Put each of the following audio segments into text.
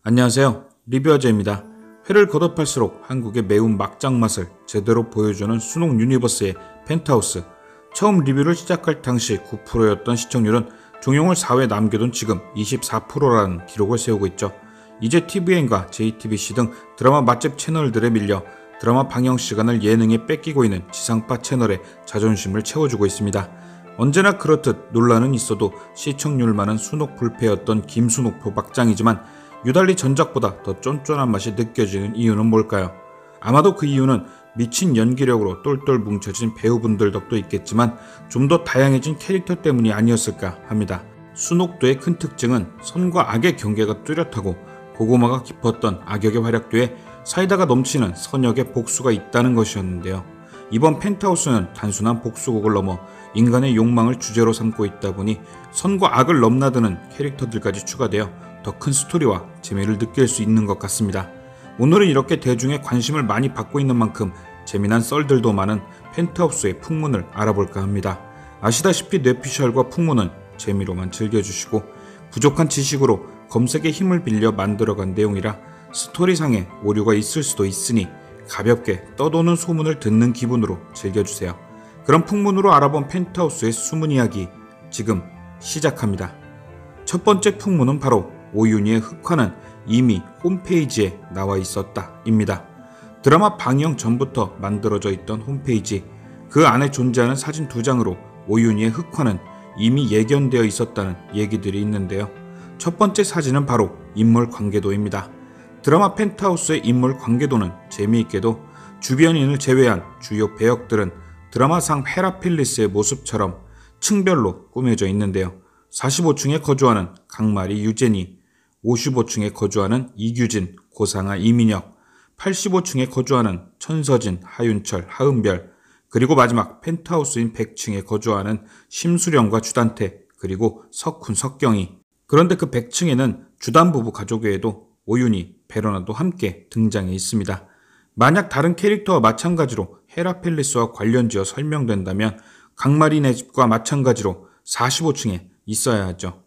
안녕하세요. 리뷰어제입니다. 회를 거듭할수록 한국의 매운 막장 맛을 제대로 보여주는 순옥 유니버스의 펜트하우스. 처음 리뷰를 시작할 당시 9%였던 시청률은 종영을 4회 남겨둔 지금 24%라는 기록을 세우고 있죠. 이제 tvN과 JTBC 등 드라마 맛집 채널들에 밀려 드라마 방영 시간을 예능에 뺏기고 있는 지상파 채널의 자존심을 채워주고 있습니다. 언제나 그렇듯 논란은 있어도 시청률 많은 순옥 불패였던 김순옥표 막장이지만 유달리 전작보다 더 쫀쫀한 맛이 느껴지는 이유는 뭘까요? 아마도 그 이유는 미친 연기력으로 똘똘 뭉쳐진 배우분들 덕도 있겠지만 좀 더 다양해진 캐릭터 때문이 아니었을까 합니다. 순옥도의 큰 특징은 선과 악의 경계가 뚜렷하고 고구마가 깊었던 악역의 활약도에 사이다가 넘치는 선역의 복수가 있다는 것이었는데요. 이번 펜트하우스는 단순한 복수극을 넘어 인간의 욕망을 주제로 삼고 있다 보니 선과 악을 넘나드는 캐릭터들까지 추가되어 더 큰 스토리와 재미를 느낄 수 있는 것 같습니다. 오늘은 이렇게 대중의 관심을 많이 받고 있는 만큼 재미난 썰들도 많은 펜트하우스의 풍문을 알아볼까 합니다. 아시다시피 뇌피셜과 풍문은 재미로만 즐겨주시고 부족한 지식으로 검색의 힘을 빌려 만들어간 내용이라 스토리상에 오류가 있을 수도 있으니 가볍게 떠도는 소문을 듣는 기분으로 즐겨주세요. 그럼 풍문으로 알아본 펜트하우스의 숨은 이야기 지금 시작합니다. 첫 번째 풍문은 바로 오윤희의 흑화는 이미 홈페이지에 나와 있었다 입니다. 드라마 방영 전부터 만들어져 있던 홈페이지, 그 안에 존재하는 사진 2장으로 오윤희의 흑화는 이미 예견되어 있었다는 얘기들이 있는데요. 첫 번째 사진은 바로 인물 관계도입니다. 드라마 펜트하우스의 인물 관계도는 재미있게도 주변인을 제외한 주요 배역들은 드라마상 헤라필리스의 모습처럼 층별로 꾸며져 있는데요. 45층에 거주하는 강마리 유재니, 55층에 거주하는 이규진, 고상아 이민혁, 85층에 거주하는 천서진, 하윤철, 하은별, 그리고 마지막 펜트하우스인 100층에 거주하는 심수령과 주단태, 그리고 석훈, 석경이. 그런데 그 100층에는 주단 부부 가족 외에도 오윤희, 베로나도 함께 등장해 있습니다. 만약 다른 캐릭터와 마찬가지로 헤라필리스와 관련지어 설명된다면 강마리네 집과 마찬가지로 45층에 있어야 하죠.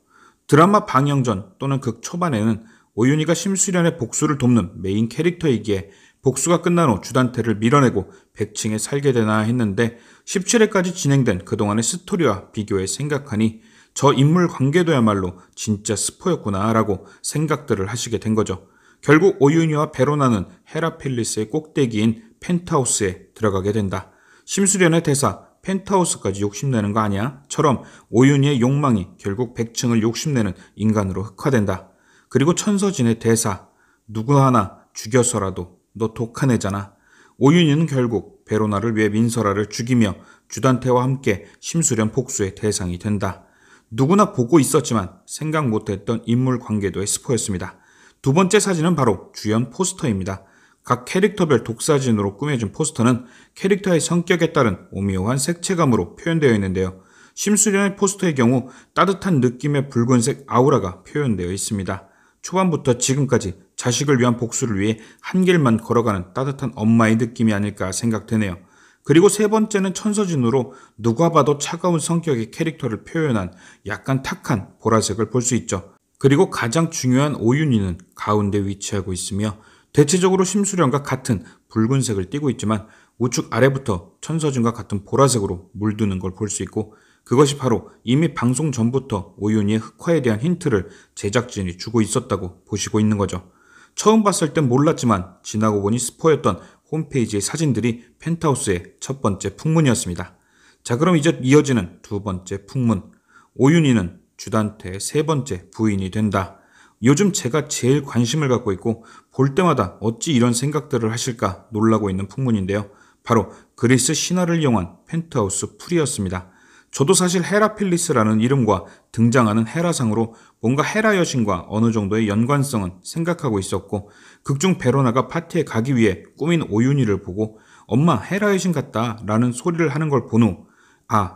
드라마 방영 전 또는 극 초반에는 오윤희가 심수련의 복수를 돕는 메인 캐릭터이기에 복수가 끝난 후 주단태를 밀어내고 100층에 살게 되나 했는데 17회까지 진행된 그동안의 스토리와 비교해 생각하니 저 인물 관계도야말로 진짜 스포였구나 라고 생각들을 하시게 된 거죠. 결국 오윤희와 베로나는 헤라필리스의 꼭대기인 펜트하우스에 들어가게 된다. 심수련의 대사 펜트하우스까지 욕심내는 거 아니야? 처럼 오윤희의 욕망이 결국 100층을 욕심내는 인간으로 흑화된다. 그리고 천서진의 대사 누구 하나 죽여서라도 너 독한 애잖아. 오윤희는 결국 베로나를 위해 민설아를 죽이며 주단태와 함께 심수련 복수의 대상이 된다. 누구나 보고 있었지만 생각 못했던 인물 관계도의 스포였습니다. 두 번째 사진은 바로 주연 포스터입니다. 각 캐릭터별 독사진으로 꾸며진 포스터는 캐릭터의 성격에 따른 오묘한 색채감으로 표현되어 있는데요. 심수련의 포스터의 경우 따뜻한 느낌의 붉은색 아우라가 표현되어 있습니다. 초반부터 지금까지 자식을 위한 복수를 위해 한 길만 걸어가는 따뜻한 엄마의 느낌이 아닐까 생각되네요. 그리고 세 번째는 천서진으로 누가 봐도 차가운 성격의 캐릭터를 표현한 약간 탁한 보라색을 볼 수 있죠. 그리고 가장 중요한 오윤희는 가운데 위치하고 있으며 대체적으로 심수련과 같은 붉은색을 띠고 있지만 우측 아래부터 천서진과 같은 보라색으로 물드는 걸 볼 수 있고 그것이 바로 이미 방송 전부터 오윤희의 흑화에 대한 힌트를 제작진이 주고 있었다고 보시고 있는 거죠. 처음 봤을 땐 몰랐지만 지나고 보니 스포였던 홈페이지의 사진들이 펜트하우스의 첫 번째 풍문이었습니다. 자, 그럼 이제 이어지는 두 번째 풍문. 오윤희는 주단태의 세 번째 부인이 된다. 요즘 제가 제일 관심을 갖고 있고 볼 때마다 어찌 이런 생각들을 하실까 놀라고 있는 풍문인데요. 바로 그리스 신화를 이용한 펜트하우스 풀이였습니다. 저도 사실 헤라필리스라는 이름과 등장하는 헤라상으로 뭔가 헤라 여신과 어느 정도의 연관성은 생각하고 있었고 극중 베로나가 파티에 가기 위해 꾸민 오윤희를 보고 엄마 헤라 여신 같다 라는 소리를 하는 걸 본 후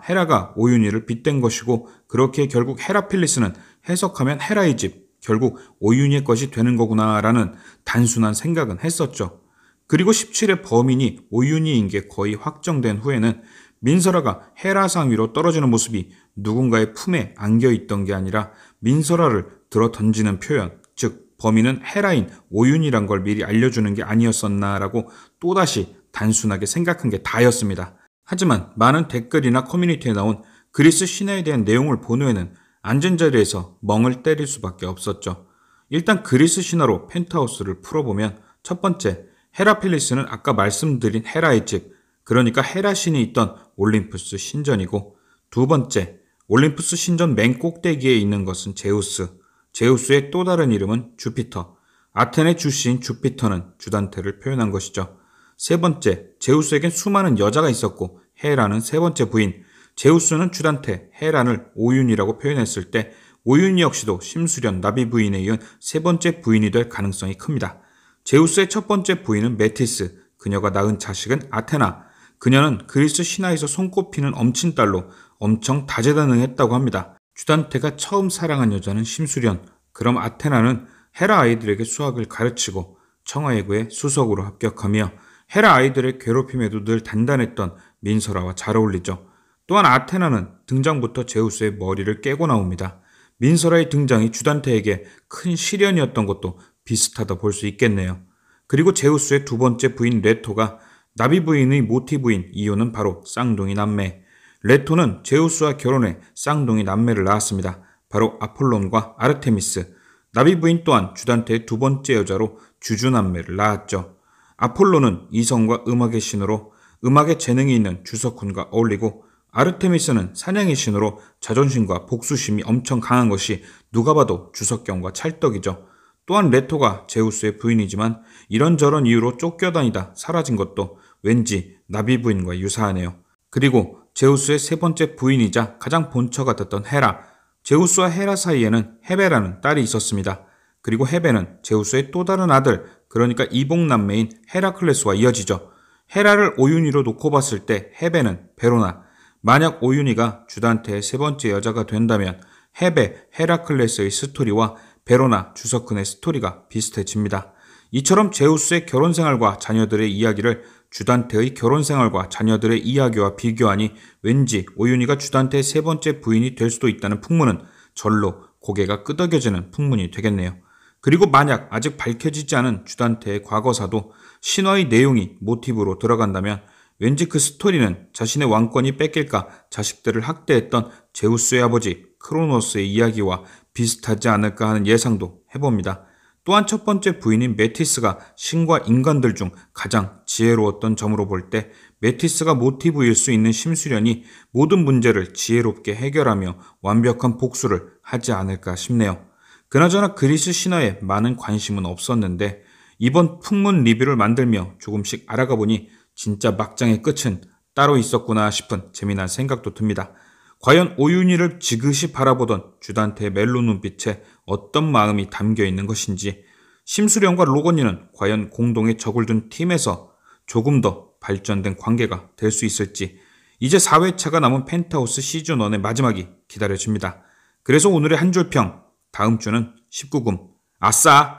헤라가 오윤희를 빗댄 것이고 그렇게 결국 헤라필리스는 해석하면 헤라의 집, 결국 오윤희의 것이 되는 거구나 라는 단순한 생각은 했었죠. 그리고 17회 범인이 오윤희인 게 거의 확정된 후에는 민설아가 헤라상 위로 떨어지는 모습이 누군가의 품에 안겨있던 게 아니라 민설아를 들어 던지는 표현, 즉 범인은 헤라인 오윤이란 걸 미리 알려주는 게 아니었었나라고 또다시 단순하게 생각한 게 다였습니다. 하지만 많은 댓글이나 커뮤니티에 나온 그리스 신화에 대한 내용을 본 후에는 앉은 자리에서 멍을 때릴 수밖에 없었죠. 일단 그리스 신화로 펜트하우스를 풀어보면 첫 번째, 헤라필리스는 아까 말씀드린 헤라의 집, 그러니까 헤라 신이 있던 올림푸스 신전이고, 두 번째, 올림푸스 신전 맨 꼭대기에 있는 것은 제우스, 제우스의 또 다른 이름은 주피터, 아테네 주시인 주피터는 주단테를 표현한 것이죠. 세 번째, 제우스에겐 수많은 여자가 있었고 헤라는 세 번째 부인, 제우스는 주단테, 헤라를 오윤이라고 표현했을 때 오윤이 역시도 심수련 나비 부인에 이은 세 번째 부인이 될 가능성이 큽니다. 제우스의 첫 번째 부인은 메티스, 그녀가 낳은 자식은 아테나, 그녀는 그리스 신화에서 손꼽히는 엄친딸로 엄청 다재다능했다고 합니다. 주단테가 처음 사랑한 여자는 심수련, 그럼 아테나는 헤라 아이들에게 수학을 가르치고 청하예구의 수석으로 합격하며 헤라 아이들의 괴롭힘에도 늘 단단했던 민서라와 잘 어울리죠. 또한 아테나는 등장부터 제우스의 머리를 깨고 나옵니다. 민서라의 등장이 주단테에게 큰 시련이었던 것도 비슷하다 볼 수 있겠네요. 그리고 제우스의 두 번째 부인 레토가 나비 부인의 모티 부인 이오는 바로 쌍둥이 남매. 레토는 제우스와 결혼해 쌍둥이 남매를 낳았습니다. 바로 아폴론과 아르테미스. 나비 부인 또한 주단테의 두 번째 여자로 주주 남매를 낳았죠. 아폴로는 이성과 음악의 신으로 음악에 재능이 있는 주석훈과 어울리고, 아르테미스는 사냥의 신으로 자존심과 복수심이 엄청 강한 것이 누가 봐도 주석경과 찰떡이죠. 또한 레토가 제우스의 부인이지만 이런저런 이유로 쫓겨다니다 사라진 것도 왠지 나비 부인과 유사하네요. 그리고 제우스의 세 번째 부인이자 가장 본처 같았던 헤라, 제우스와 헤라 사이에는 헤베라는 딸이 있었습니다. 그리고 헤베는 제우스의 또 다른 아들, 그러니까 이복남매인 헤라클레스와 이어지죠. 헤라를 오윤이로 놓고 봤을 때 헤베는 베로나, 만약 오윤이가 주단테의 세 번째 여자가 된다면 헤베, 헤라클레스의 스토리와 베로나, 주석훈의 스토리가 비슷해집니다. 이처럼 제우스의 결혼생활과 자녀들의 이야기를 주단테의 결혼생활과 자녀들의 이야기와 비교하니 왠지 오윤이가 주단테의 세 번째 부인이 될 수도 있다는 풍문은 절로 고개가 끄덕여지는 풍문이 되겠네요. 그리고 만약 아직 밝혀지지 않은 주단테의 과거사도 신화의 내용이 모티브로 들어간다면 왠지 그 스토리는 자신의 왕권이 뺏길까 자식들을 학대했던 제우스의 아버지 크로노스의 이야기와 비슷하지 않을까 하는 예상도 해봅니다. 또한 첫 번째 부인인 메티스가 신과 인간들 중 가장 지혜로웠던 점으로 볼 때 메티스가 모티브일 수 있는 심수련이 모든 문제를 지혜롭게 해결하며 완벽한 복수를 하지 않을까 싶네요. 그나저나 그리스 신화에 많은 관심은 없었는데 이번 풍문 리뷰를 만들며 조금씩 알아가 보니 진짜 막장의 끝은 따로 있었구나 싶은 재미난 생각도 듭니다. 과연 오윤희를 지그시 바라보던 주단테의 멜로 눈빛에 어떤 마음이 담겨 있는 것인지, 심수련과 로건이는 과연 공동의 적을 둔 팀에서 조금 더 발전된 관계가 될 수 있을지, 이제 4회차가 남은 펜트하우스 시즌1의 마지막이 기다려집니다. 그래서 오늘의 한 줄 평, 다음 주는 19금. 아싸!